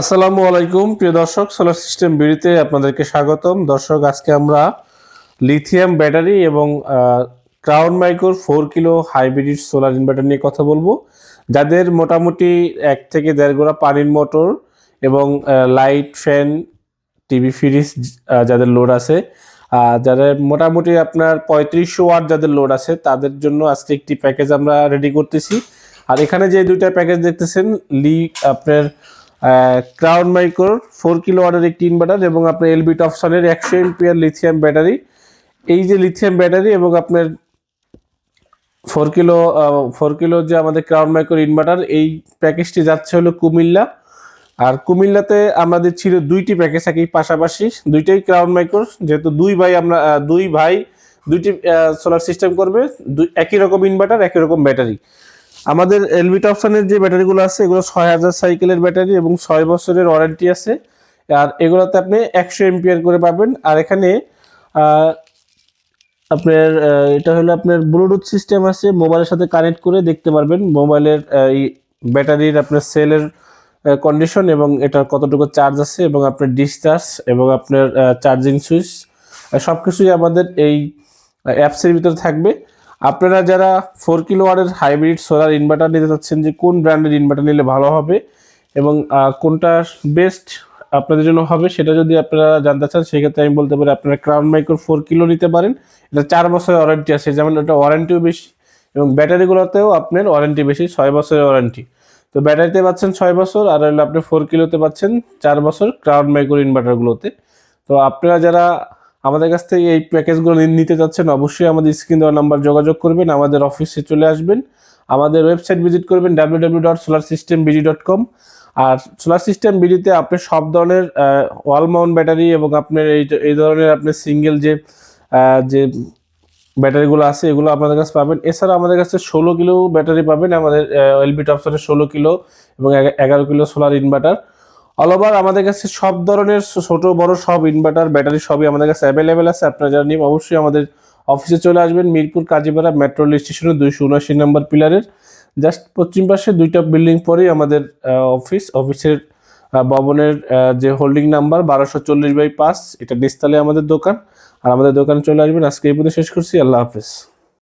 আসসালামু আলাইকুম প্রিয় দর্শক, সোলার সিস্টেম বিডিতে আপনাদেরকে স্বাগতম। দর্শক, আজকে আমরা লিথিয়াম ব্যাটারি এবং ক্রাউন মাইক্রোর 4 কিলো হাইব্রিড সোলার ইনভার্টার নিয়ে কথা বলবো। যাদের মোটামুটি 1 থেকে 1.5 গোড়া পানির মোটর এবং লাইট, ফ্যান, টিভি, ফ্রিজ যাদের লোড আছে, যাদের মোটামুটি আপনার 3500 ওয়াট যাদের লোড আছে, তাদের জন্য আজকে একটি প্যাকেজ আমরা রেডি করতেছি। আর এখানে যে দুইটা প্যাকেজ দেখতেছেন, আপনার ক্রাউন মাইক্রোর 4 কিলো ওয়াটের একটি ইনভার্টার এবং আপনার এলবি টপসনের 100 এম্পিয়ার লিথিয়াম ব্যাটারি। এই যে লিথিয়াম ব্যাটারি এবং আপনার 4 কিলো যে আমাদের ক্রাউন মাইক্রোর ইনভার্টার, এই প্যাকেজটি যাচ্ছে হলো কুমিল্লা। আর কুমিল্লাতে আমাদের ছিল দুইটি প্যাকেজ একই পাশাপাশি, দুইটাই ক্রাউন মাইক্রোর, যেহেতু দুই ভাই দুইটি সোলার সিস্টেম করবে, একই রকম ইনভার্টার, একই রকম ব্যাটারি। আমাদের এলবি টপসনের যে ব্যাটারিগুলো আছে, এগুলো 6000 সাইকেলের ব্যাটারি এবং 6 বছরের ওয়ারেন্টি আছে। আর এগুলোতে আপনি 100 এম্পিয়ার করে পাবেন। আর এখানে আপনার এটা হলো আপনার ব্লুটুথ সিস্টেম আছে, মোবাইলের সাথে কানেক্ট করে দেখতে পারবেন মোবাইলের এই ব্যাটারির আপনার সেলের কন্ডিশন এবং এটা কতটুকু চার্জ আছে এবং আপনার ডিসচার্জ এবং আপনার চার্জিং সুইচ সব কিছুই আমাদের এই অ্যাপসের ভিতরে থাকবে। আপনারা যারা 4 কিলো ওয়াটের হাইব্রিড সোলার ইনভার্টার নিতে চাচ্ছেন, যে কোন ব্র্যান্ডের ইনভার্টার নিলে ভালো হবে এবং কোনটা বেস্ট আপনাদের জন্য হবে, সেটা যদি আপনারা জানতে চান, সেক্ষেত্রে আমি বলতে পারি আপনারা ক্রাউন মাইক্রো 4 কিলো নিতে পারেন। এটা 4 বছরের ওয়ারেন্টি আছে, যেমন এটা ওয়ারেন্টিও বেশি এবং ব্যাটারিগুলোতেও আপনার ওয়ারেন্টি বেশি, 6 বছরের ওয়ারেন্টি। তো ব্যাটারিতে পাচ্ছেন 6 বছর, আর হলো আপনি 4 কিলোতে পাচ্ছেন 4 বছর ক্রাউন মাইক্রো ইনভার্টারগুলোতে। তো আপনারা যারা আমাদের কাছ থেকে এই প্যাকেজগুলো নিতে চাচ্ছেন, অবশ্যই আমাদের স্ক্রিন দেওয়া নাম্বার যোগাযোগ করবেন, আমাদের অফিসে চলে আসবেন, আমাদের ওয়েবসাইট ভিজিট করবেন www.solarsystembd.com। আর সোলার সিস্টেম বিডিতে আপনি সব ধরনের ওয়াল মাউন্ট ব্যাটারি এবং আপনার এই ধরনের আপনার সিঙ্গেল যে ব্যাটারিগুলো আছে, এগুলো আপনাদের কাছে পাবেন। এছাড়া আমাদের কাছে 16 কিলো ব্যাটারি পাবেন, আমাদের এলবি টপসনের 16 কিলো এবং 11 kilo solar inverter. All over আমাদের কাছে সব ধরনের ছোট বড় সব ইনভার্টার ব্যাটারি সবই আমাদের কাছে অ্যাভেলেবেল আছে। আপনারা যারা নিন অবশ্যই আমাদের অফিসে চলে আসবেন, মিরপুর কাজীপাড়া মেট্রো রেল স্টেশনের 279 নম্বর পিলারের জাস্ট পশ্চিম পাশে 2টা বিল্ডিং পরেই আমাদের অফিসের ভবনের যে হোল্ডিং নাম্বার 1240/5, এটা নিচতলায় আমাদের দোকান। আর আমাদের দোকানে চলে আসবেন। আজকে এই পর্যন্ত শেষ করছি। আল্লাহ হাফেজ।